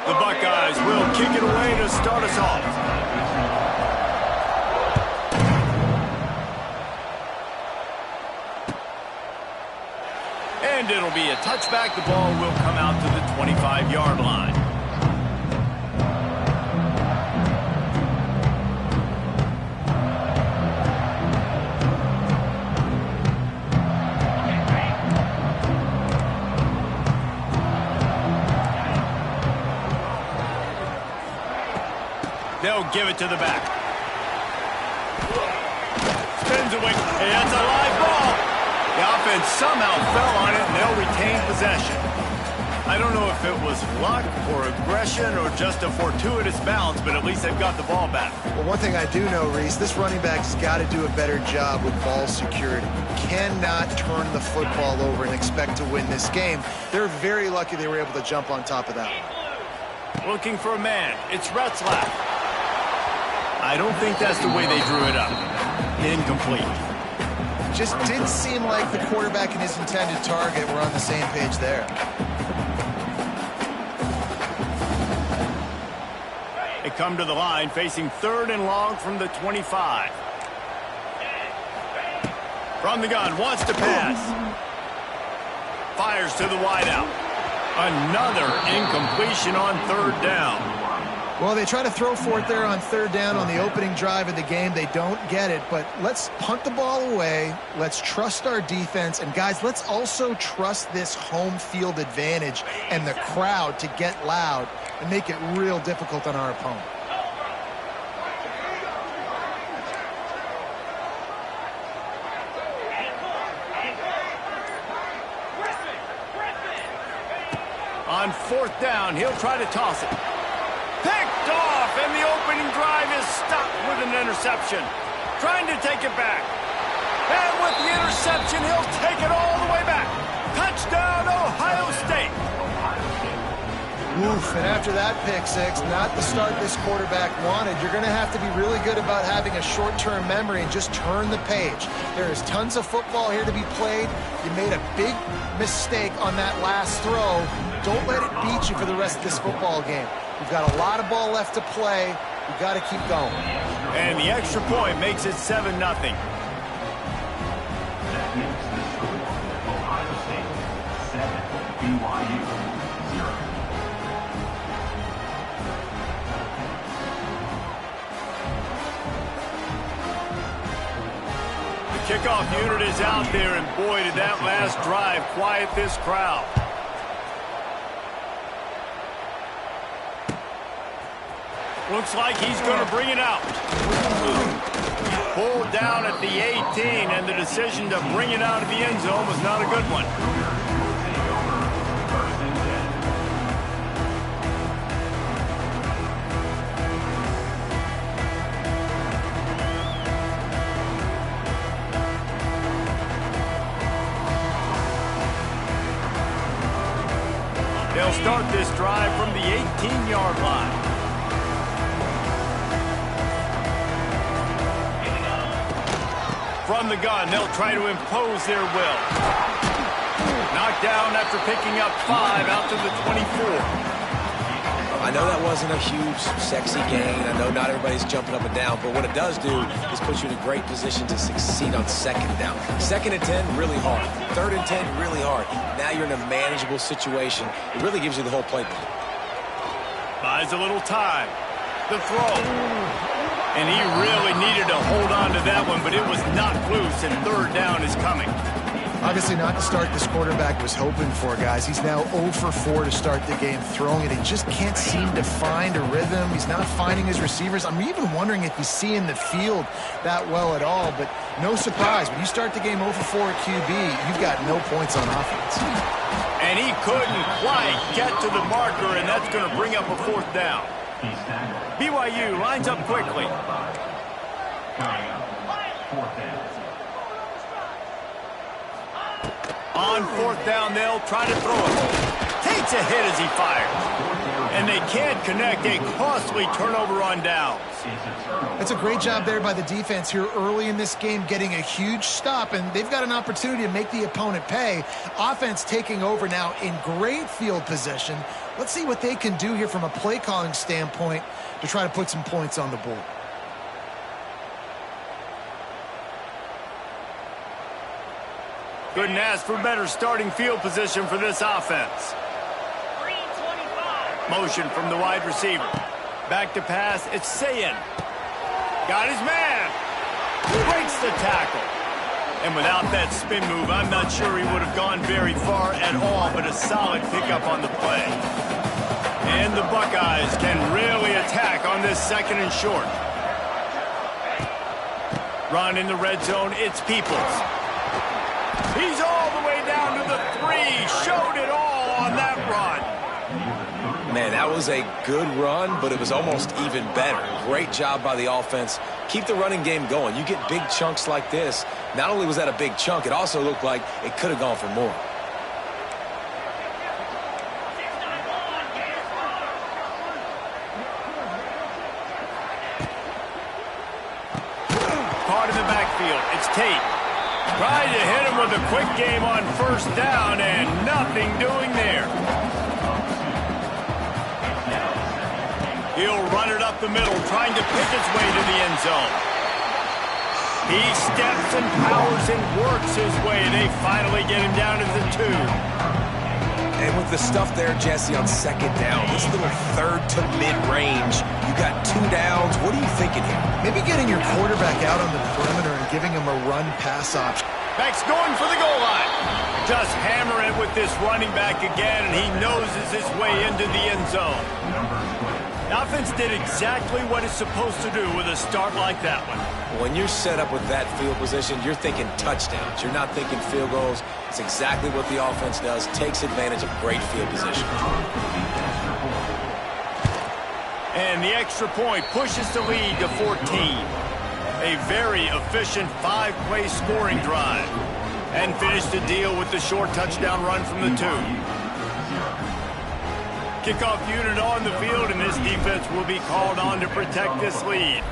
The Buckeyes will kick it away to start us off. And it'll be a touchback. The ball will come out to the 25-yard line. They'll give it to the back. Spins away. Hey, that's a live ball. The offense somehow fell on it, and they'll retain possession. I don't know if it was luck or aggression or just a fortuitous bounce, but at least they've got the ball back. Well, one thing I do know, Reese, this running back's got to do a better job with ball security. Cannot turn the football over and expect to win this game. They're very lucky they were able to jump on top of that one. Looking for a man. It's Retzlaff. I don't think that's the way they drew it up. Incomplete. Just didn't seem like the quarterback and his intended target were on the same page there. They come to the line facing 3rd and long from the 25. From the gun, wants to pass. Fires to the wideout. Another incompletion on 3rd down. Well, they try to throw for it there on 3rd down on the opening drive of the game. They don't get it, but let's punt the ball away. Let's trust our defense. And, guys, let's also trust this home field advantage and the crowd to get loud and make it real difficult on our opponent. On 4th down, he'll try to toss it. Picked off, and the opening drive is stopped with an interception. Trying to take it back. And with the interception, he'll take it all the way back. Touchdown, Ohio State. Woof, and after that pick six, not the start this quarterback wanted. You're going to have to be really good about having a short-term memory and just turn the page. There is tons of football here to be played. You made a big mistake on that last throw. Don't let it beat you for the rest of this football game. We've got a lot of ball left to play. We've got to keep going. And the extra point makes it 7-0. That makes the score Ohio State 7, BYU 0. The kickoff unit is out there, and boy, did that last drive quiet this crowd. Looks like he's going to bring it out. Pulled down at the 18, and the decision to bring it out of the end zone was not a good one. They'll start this drive from the 18-yard line. From the gun, they'll try to impose their will. Knocked down after picking up 5 out to the 24. I know that wasn't a huge, sexy gain. I know not everybody's jumping up and down, but what it does do is put you in a great position to succeed on 2nd down. 2nd and 10, really hard. 3rd and 10, really hard. Now you're in a manageable situation. It really gives you the whole playbook. Buys a little time. The throw. And he really needed to hold on to that one, but it was knocked loose, and 3rd down is coming. Obviously not the start this quarterback was hoping for, guys. He's now 0 for 4 to start the game throwing it. He just can't seem to find a rhythm. He's not finding his receivers. I'm even wondering if he's seeing the field that well at all, but no surprise. When you start the game 0 for 4 at QB, you've got no points on offense. And he couldn't quite get to the marker, and that's going to bring up a 4th down. BYU lines up quickly. On 4th down, they'll try to throw it. Takes a hit as he fires. And they can't connect. A costly turnover on downs. It's a great job there by the defense here early in this game, getting a huge stop, and they've got an opportunity to make the opponent pay. Offense taking over now in great field position. Let's see what they can do here from a play calling standpoint to try to put some points on the board. Couldn't ask for better starting field position for this offense. Motion from the wide receiver. Back to pass, it's Sayin. Got his man. Breaks the tackle. And without that spin move, I'm not sure he would have gone very far at all, but a solid pickup on the play. And the Buckeyes can really attack on this second and short. Run in the red zone, it's Peoples. He's all the way down to the 3. Showed it all on that run. Man, that was a good run, but it was almost even better. Great job by the offense. Keep the running game going. You get big chunks like this. Not only was that a big chunk, it also looked like it could have gone for more. Caught in the backfield. It's Tate. Tried to hit him with a quick game on first down, and nothing doing there. He'll run it up the middle, trying to pick his way to the end zone. He steps and powers and works his way. They finally get him down to the 2. And with the stuff there, Jesse, on second down, this little third to mid-range, you got 2 downs. What are you thinking here? Maybe getting your quarterback out on the perimeter and giving him a run-pass option. Back's going for the goal line. Just hammer it with this running back again, and he noses his way into the end zone. The offense did exactly what it's supposed to do with a start like that one. When you're set up with that field position, you're thinking touchdowns. You're not thinking field goals. It's exactly what the offense does. Takes advantage of great field position. And the extra point pushes the lead to 14. A very efficient 5-play scoring drive. And finished the deal with the short touchdown run from the 2. Kickoff unit on the field, and this defense will be called on to protect this lead.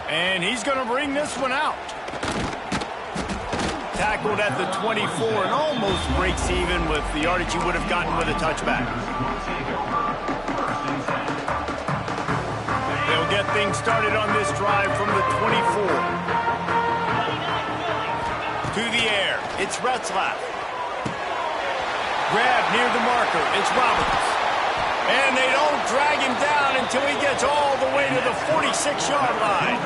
And he's going to bring this one out. Tackled at the 24 and almost breaks even with the yardage he would have gotten with a touchback. They'll get things started on this drive from the 24. To the air, it's Retzlaff. Grab near the marker, it's Roberts. And they don't drag him down until he gets all the way to the 46-yard line.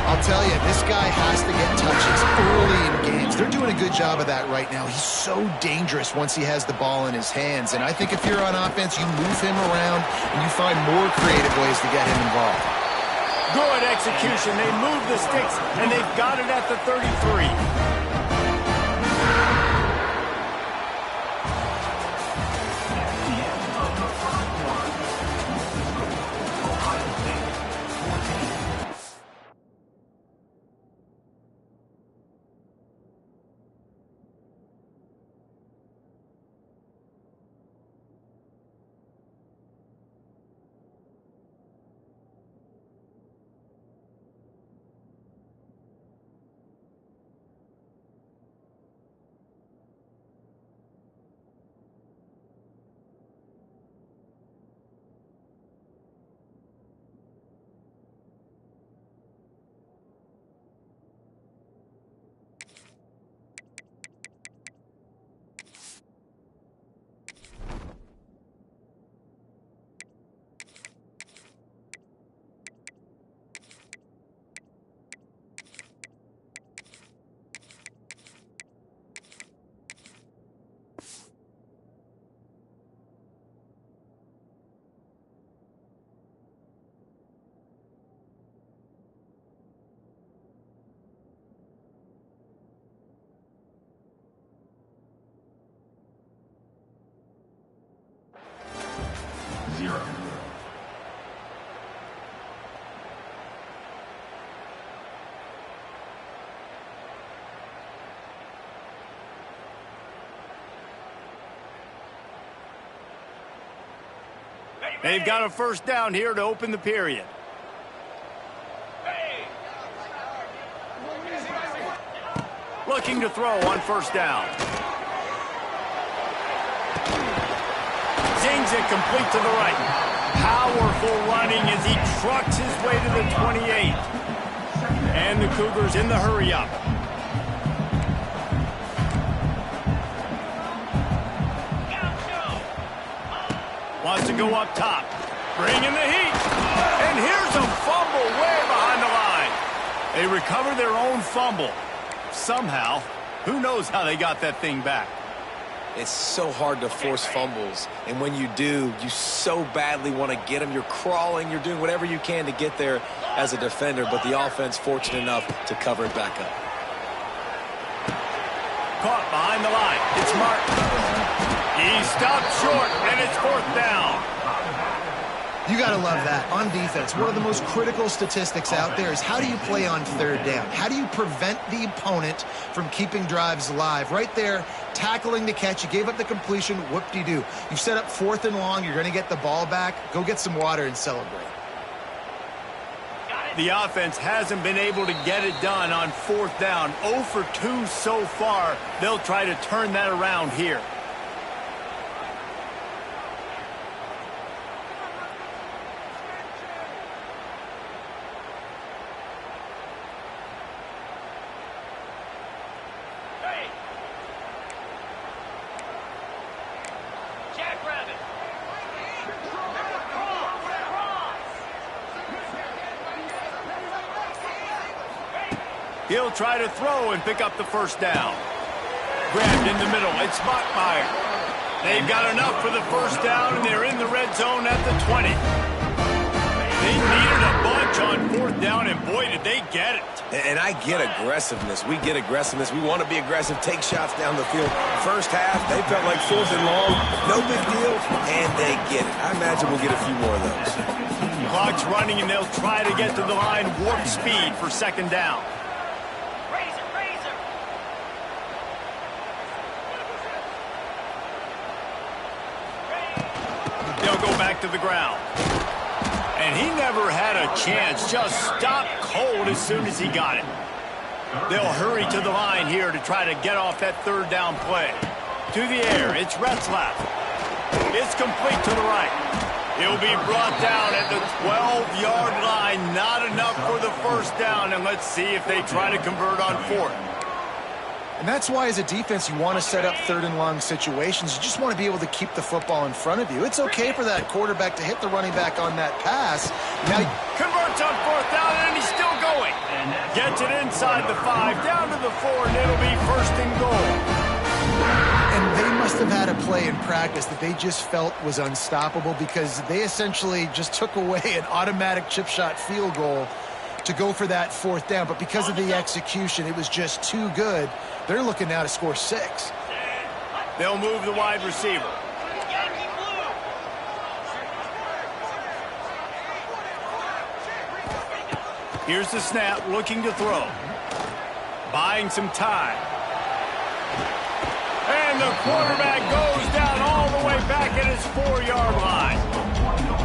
I'll tell you, this guy has to get touches early in games. They're doing a good job of that right now. He's so dangerous once he has the ball in his hands. And I think if you're on offense, you move him around and you find more creative ways to get him involved. Good execution. They move the sticks, and they've got it at the 33. They've got a first down here to open the period. Looking to throw on first down. Zings it complete to the right. Powerful running as he trucks his way to the 28. And the Cougars in the hurry-up. Wants to go up top. Bringing the heat. And here's a fumble way behind the line. They recover their own fumble. Somehow, who knows how they got that thing back. It's so hard to force fumbles, and when you do, you so badly want to get them. You're crawling, you're doing whatever you can to get there as a defender, but the offense fortunate enough to cover it back up. Caught behind the line. It's Martin. He stopped short, and it's fourth down. You got to love that. On defense, one of the most critical statistics out there is how do you play on third down? How do you prevent the opponent from keeping drives alive? Right there, tackling the catch. You gave up the completion. Whoop-de-doo. You've set up fourth and long. You're going to get the ball back. Go get some water and celebrate. The offense hasn't been able to get it done on fourth down. 0 for 2 so far. They'll try to turn that around here. He'll try to throw and pick up the first down. Grabbed in the middle. It's Mockmeyer. They've got enough for the first down, and they're in the red zone at the 20. They needed a bunch on fourth down, and boy, did they get it. And I get aggressiveness. We get aggressiveness. We want to be aggressive, take shots down the field. First half, they felt like fourth and long. No big deal, and they get it. I imagine we'll get a few more of those. Clock's running, and they'll try to get to the line warp speed for second down. Back to the ground. And he never had a chance. Just stopped cold as soon as he got it. They'll hurry to the line here to try to get off that third down play. To the air, it's Retzlaff. It's complete to the right. He'll be brought down at the 12-yard line. Not enough for the first down, and let's see if they try to convert on fourth. And that's why, as a defense, you want to set up third and long situations. You just want to be able to keep the football in front of you. It's okay for that quarterback to hit the running back on that pass. Now, converts on fourth down, and he's still going. Gets it inside the 5, down to the 4, and it'll be first and goal. And they must have had a play in practice that they just felt was unstoppable, because they essentially just took away an automatic chip shot field goal to go for that fourth down. But because of the execution, it was just too good. They're looking now to score 6. They'll move the wide receiver. Here's the snap, looking to throw. Buying some time. And the quarterback goes down all the way back at his 4-yard line.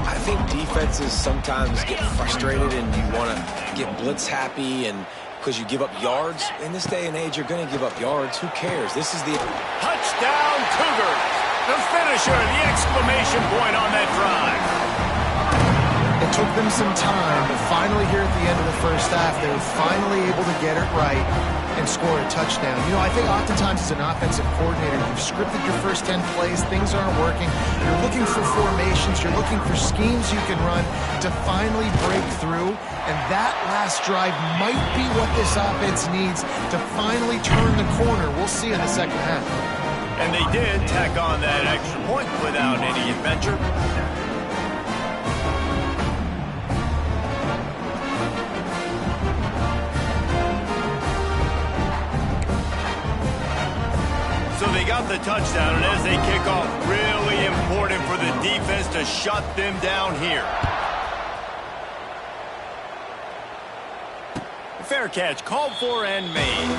I think defenses sometimes get frustrated and you want to get blitz happy, and because you give up yards. In this day and age, you're going to give up yards. Who cares? This is the touchdown Cougars. The finisher, the exclamation point on that drive. It took them some time, but finally here at the end of the first half, they were finally able to get it right and score a touchdown. You know, I think oftentimes as an offensive coordinator, you've scripted your first 10 plays, things aren't working. You're looking for formations, you're looking for schemes you can run to finally break through, and that last drive might be what this offense needs to finally turn the corner. We'll see in the second half. And they did tack on that extra point without any adventure. So they got the touchdown, and as they kick off, really important for the defense to shut them down here. Fair catch, called for and made.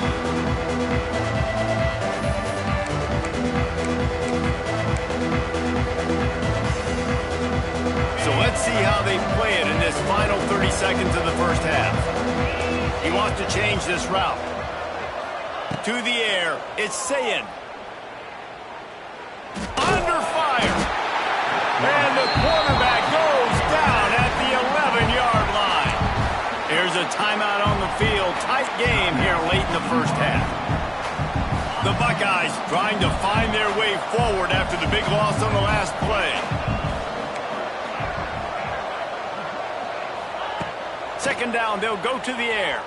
how they play it in this final 30 seconds of the first half. He wants to change this route. To the air, it's Sayin. Under fire. And the quarterback goes down at the 11-yard line. Here's a timeout on the field. Tight game here late in the first half. The Buckeyes trying to find their way forward after the big loss on the last play. Second down, they'll go to the air.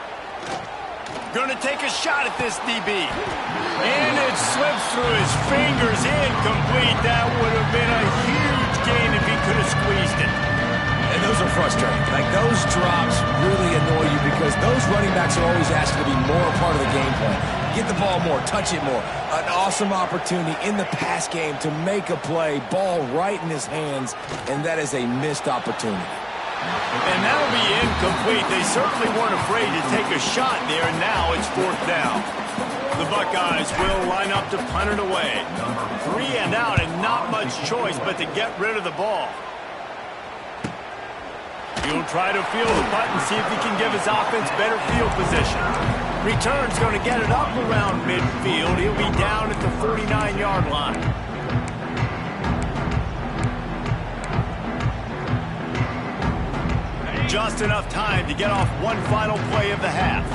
Going to take a shot at this DB. And it slips through his fingers. Incomplete. That would have been a huge gain if he could have squeezed it. And those are frustrating. Like, those drops really annoy you because those running backs are always asked to be more a part of the game plan. Get the ball more, touch it more. An awesome opportunity in the pass game to make a play, ball right in his hands, and that is a missed opportunity. And that'll be incomplete. They certainly weren't afraid to take a shot there, and now it's fourth down. The Buckeyes will line up to punt it away. 3 and out, and not much choice but to get rid of the ball. He'll try to field the punt and see if he can give his offense better field position. Return's going to get it up around midfield. He'll be down at the 49-yard line. Just enough time to get off one final play of the half.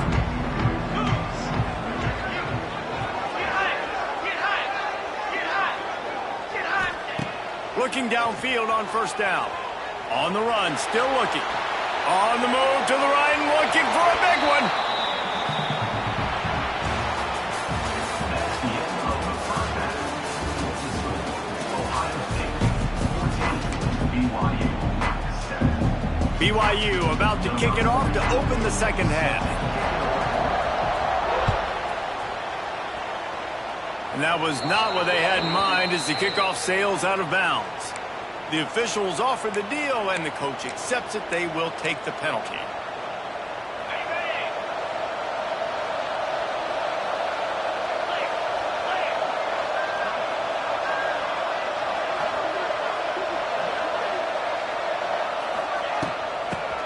Looking downfield on first down. On the run, still looking. On the move to the right and looking for a big one. That's the end of the first half. Ohio State 14, BYU 7. BYU about to kick it off to open the second half. And that was not what they had in mind as the kickoff sails out of bounds. The officials offer the deal, and the coach accepts it. They will take the penalty.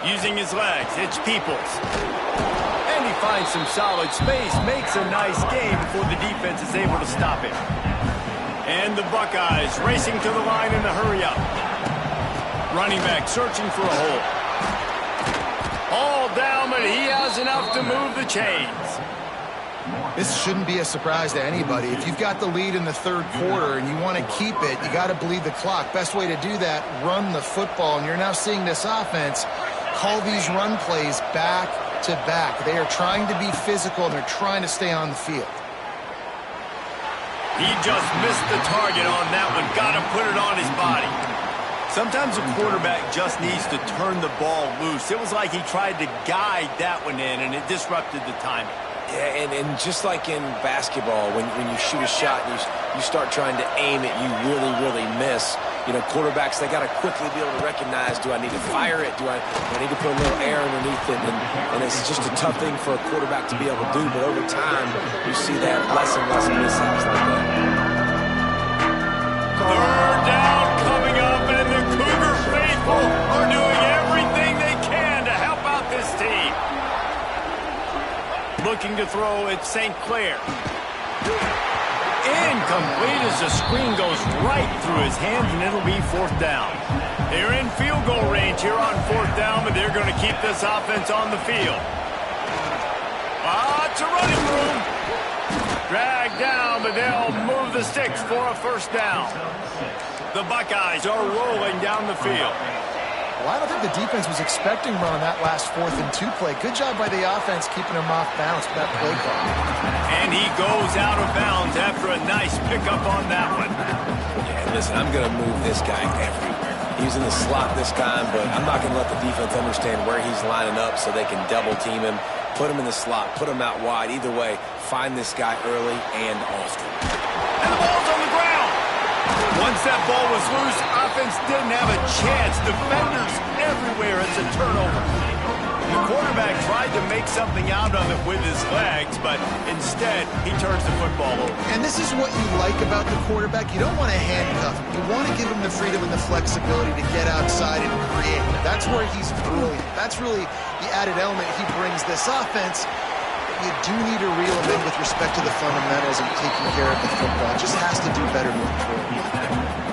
Using his legs, it's Peoples. And he finds some solid space, makes a nice game before the defense is able to stop him. And the Buckeyes racing to the line in a hurry-up. Running back searching for a hole. All down, but he has enough to move the chains. This shouldn't be a surprise to anybody. If you've got the lead in the third quarter and you want to keep it, you got to bleed the clock. Best way to do that, run the football. And you're now seeing this offense call these run plays back to back. They are trying to be physical, and they're trying to stay on the field. He just missed the target on that one. Got to put it on his body. Sometimes a quarterback just needs to turn the ball loose. It was like he tried to guide that one in, and it disrupted the timing. Yeah, and just like in basketball, when you shoot a shot and you start trying to aim it, you really, really miss. You know, quarterbacks, they got to quickly be able to recognize, do I need to fire it? Do I need to put a little air underneath it? And it's just a tough thing for a quarterback to be able to do. But over time, you see that less and less mishaps like that. Third down coming up, and the Cougar faithful are doing everything they can to help out this team. Looking to throw at St. Clair. Incomplete as the screen goes right through his hands, and it'll be fourth down. They're in field goal range here on fourth down, but they're going to keep this offense on the field. It's a running room. Dragged down, but they'll move the sticks for a first down. The Buckeyes are rolling down the field. Well, I don't think the defense was expecting run on that last 4th and 2 play. Good job by the offense keeping them off balance with that play call. And he goes out of bounds after a nice pickup on that one. Yeah, listen, I'm going to move this guy everywhere. He's in the slot this time, but I'm not going to let the defense understand where he's lining up so they can double team him, put him in the slot, put him out wide. Either way, find this guy early and often. And the ball's on the ground. Once that ball was loose, offense didn't have a chance. Defenders everywhere. It's a turnover. The quarterback tried to make something out of it with his legs, but instead, he turns the football over. And this is what you like about the quarterback. You don't want to handcuff him. You want to give him the freedom and the flexibility to get outside and create. That's where he's brilliant. That's really the added element he brings this offense. You do need to reel him in with respect to the fundamentals and taking care of the football. Just has to do better moving forward.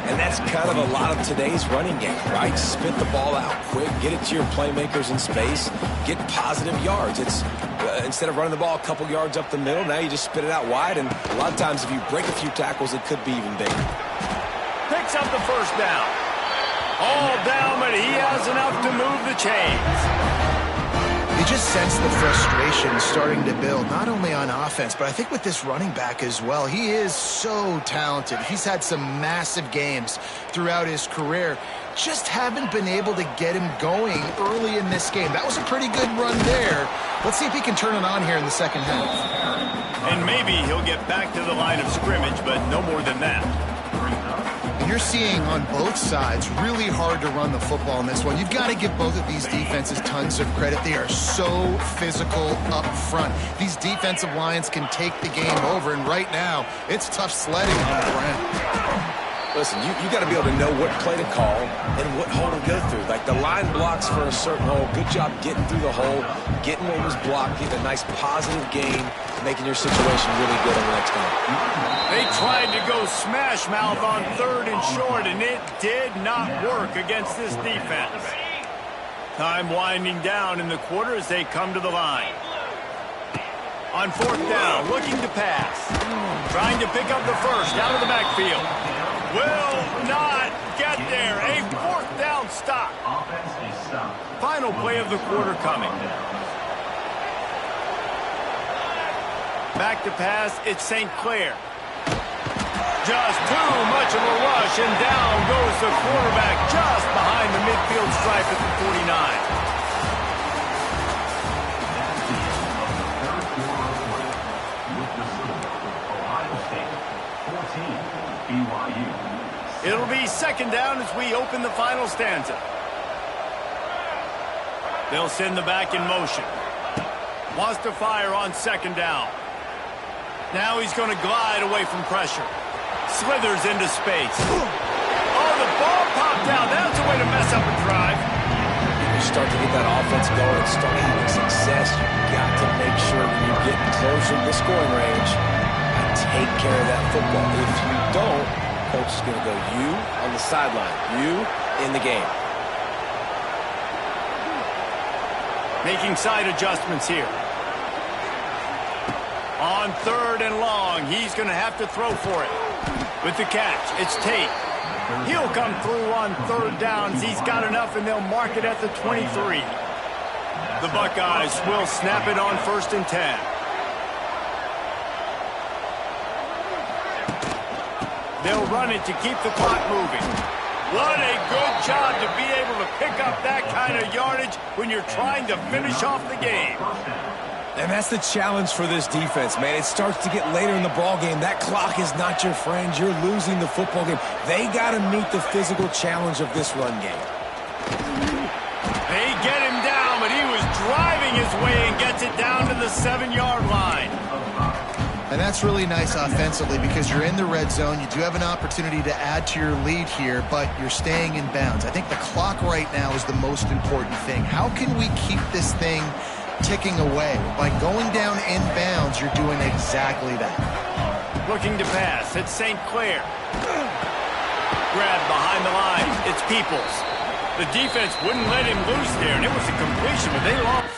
And that's kind of a lot of today's running game, right? Spit the ball out quick, get it to your playmakers in space, get positive yards. It's instead of running the ball a couple yards up the middle, now you just spit it out wide, and a lot of times if you break a few tackles, it could be even bigger. Picks up the first down. All down, but he has enough to move the chains. You just sense the frustration starting to build, not only on offense, but I think with this running back as well. He is so talented. He's had some massive games throughout his career. Just haven't been able to get him going early in this game. That was a pretty good run there. Let's see if he can turn it on here in the second half. And maybe he'll get back to the line of scrimmage, but no more than that. You're seeing on both sides really hard to run the football in this one. You've got to give both of these defenses tons of credit. They are so physical up front. These defensive lines can take the game over, and right now, it's tough sledding on the ground. Listen, you got to be able to know what play to call and what hole to go through. Like the line blocks for a certain hole. Good job getting through the hole, getting what was blocked, getting a nice positive gain, making your situation really good on the next time. They tried to go smash mouth on 3rd and short, and it did not work against this defense. Time winding down in the quarter as they come to the line. On 4th down, looking to pass. Trying to pick up the first out of the backfield. Will not get there. A 4th down stop. Final play of the quarter coming. Back to pass, it's St. Clair. Just too much of a rush, and down goes the quarterback just behind the midfield stripe at the 49. It'll be 2nd down as we open the final stanza. They'll send the back in motion. Wants to fire on 2nd down. Now he's going to glide away from pressure. Slithers into space. Oh, the ball popped out. That's a way to mess up a drive. You start to get that offense going and start having success. You've got to make sure when you get closer to the scoring range, you take care of that football. If you don't, coach is going to go you on the sideline, you in the game. Making side adjustments here. On 3rd and long, he's going to have to throw for it. With the catch, it's Tate. He'll come through on 3rd downs. He's got enough, and they'll mark it at the 23. The Buckeyes will snap it on 1st and 10. They'll run it to keep the clock moving. What a good job to be able to pick up that kind of yardage when you're trying to finish off the game. And that's the challenge for this defense, man. It starts to get later in the ball game. That clock is not your friend. You're losing the football game. They got to meet the physical challenge of this run game. They get him down, but he was driving his way and gets it down to the 7-yard line. And that's really nice offensively because you're in the red zone. You do have an opportunity to add to your lead here, but you're staying in bounds. I think the clock right now is the most important thing. How can we keep this thing ticking away? By going down in bounds, you're doing exactly that. Looking to pass. It's St. Clair. Grabbed behind the line. It's Peoples. The defense wouldn't let him loose there, and it was a completion, but they lost.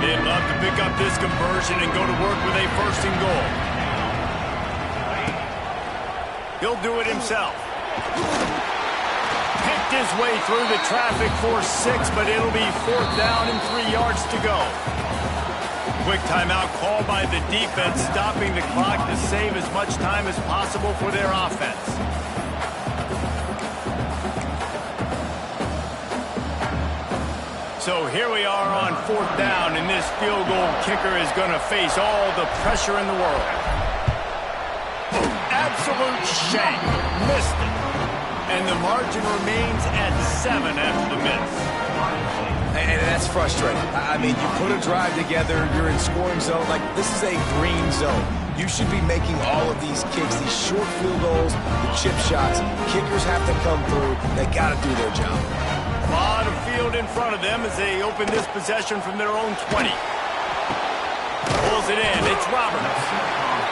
They'd love to pick up this conversion and go to work with a first and goal. He'll do it himself. Picked his way through the traffic for 6, but it'll be 4th down and 3 yards to go. Quick timeout called by the defense, stopping the clock to save as much time as possible for their offense. So here we are on 4th down, and this field goal kicker is going to face all the pressure in the world. Absolute shank. Missed it. And the margin remains at 7 after the miss. And that's frustrating. I mean, you put a drive together, you're in scoring zone. Like, this is a green zone. You should be making all of these kicks, these short field goals, the chip shots. Kickers have to come through. They got to do their job. A lot of field in front of them as they open this possession from their own 20. Pulls it in. It's Roberts.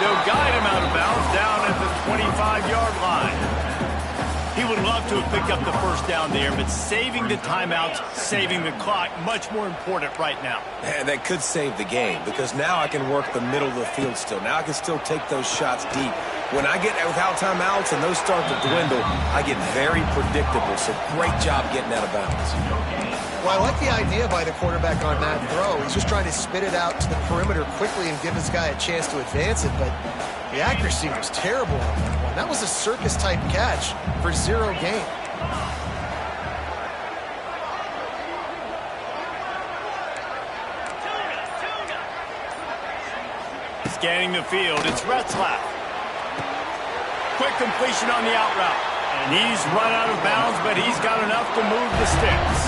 They'll guide him out of bounds down at the 25-yard line. He would love to have picked up the first down there, but saving the timeouts, saving the clock, much more important right now. And that could save the game, because now I can work the middle of the field still. Now I can still take those shots deep. When I get without timeouts and those start to dwindle, I get very predictable. So great job getting out of bounds. Well, I like the idea by the quarterback on that throw. He's just trying to spit it out to the perimeter quickly and give his guy a chance to advance it, but the accuracy was terrible on that one. That was a circus-type catch for 0 gain. Scanning the field, it's Retzlaff. Quick completion on the out route. And he's run out of bounds, but he's got enough to move the sticks.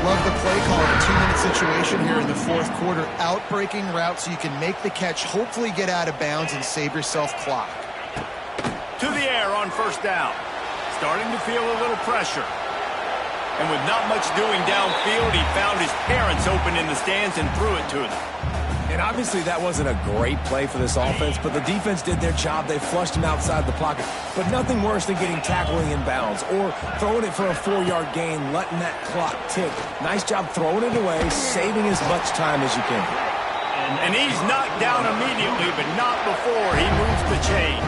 Love the play call in a 2-minute situation here in the 4th quarter. Out-breaking route so you can make the catch, hopefully get out of bounds, and save yourself clock. To the air on 1st down. Starting to feel a little pressure. And with not much doing downfield, he found his parents open in the stands and threw it to them. And obviously that wasn't a great play for this offense, but the defense did their job. They flushed him outside the pocket. But nothing worse than getting tackling in bounds or throwing it for a 4-yard gain, letting that clock tick. Nice job throwing it away, saving as much time as you can. And he's knocked down immediately, but not before he moves the chains.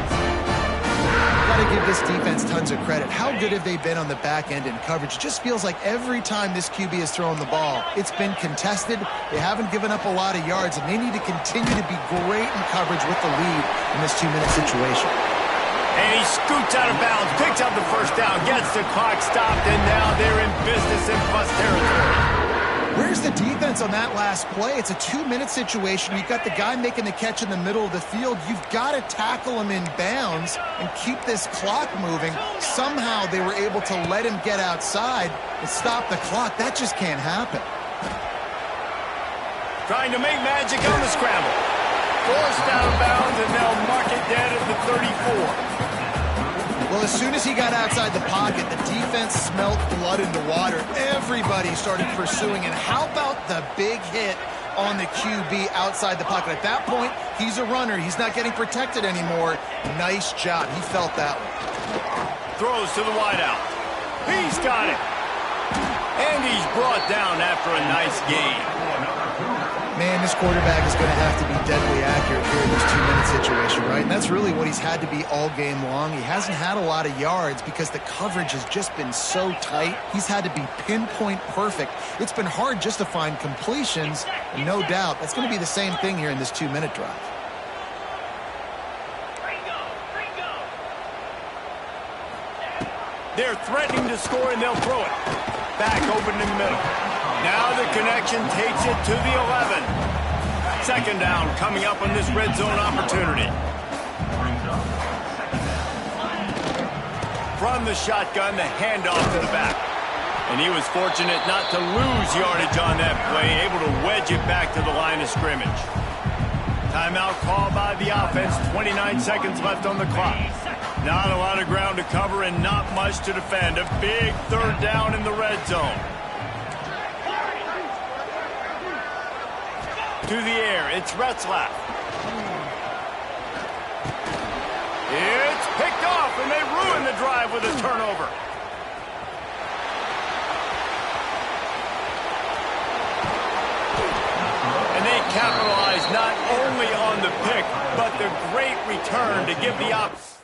Got to give this defense tons of credit. How good have they been on the back end in coverage? It just feels like every time this QB has thrown the ball, it's been contested. They haven't given up a lot of yards, and they need to continue to be great in coverage with the lead in this 2-minute situation. And he scoots out of bounds, picks up the first down, gets the clock stopped, and now they're in business in plus territory. Where's the defense on that last play? It's a 2-minute situation. You've got the guy making the catch in the middle of the field. You've got to tackle him in bounds and keep this clock moving. Somehow they were able to let him get outside and stop the clock. That just can't happen. Trying to make magic on the scramble. Forced out of bounds, and they'll mark it dead at the 34. Well, as soon as he got outside the pocket, the defense smelled blood in the water. Everybody started pursuing. And how about the big hit on the QB outside the pocket? At that point, he's a runner. He's not getting protected anymore. Nice job. He felt that one. Throws to the wideout. He's got it. And he's brought down after a nice gain. Man, this quarterback is going to have to be deadly accurate here in this 2-minute situation, right? And that's really what he's had to be all game long. He hasn't had a lot of yards because the coverage has just been so tight. He's had to be pinpoint perfect. It's been hard just to find completions, and no doubt that's going to be the same thing here in this 2-minute drive. They're threatening to score, and they'll throw it. Back open in the middle. Now the connection takes it to the 11. 2nd down coming up on this red zone opportunity. From the shotgun, the handoff to the back. And he was fortunate not to lose yardage on that play, able to wedge it back to the line of scrimmage. Timeout called by the offense, 29 seconds left on the clock. Not a lot of ground to cover and not much to defend. A big 3rd down in the red zone. To the air, it's Retzlaff. It's picked off, and they ruin the drive with a turnover. capitalized not only on the pick, but the great return to give the opportunity.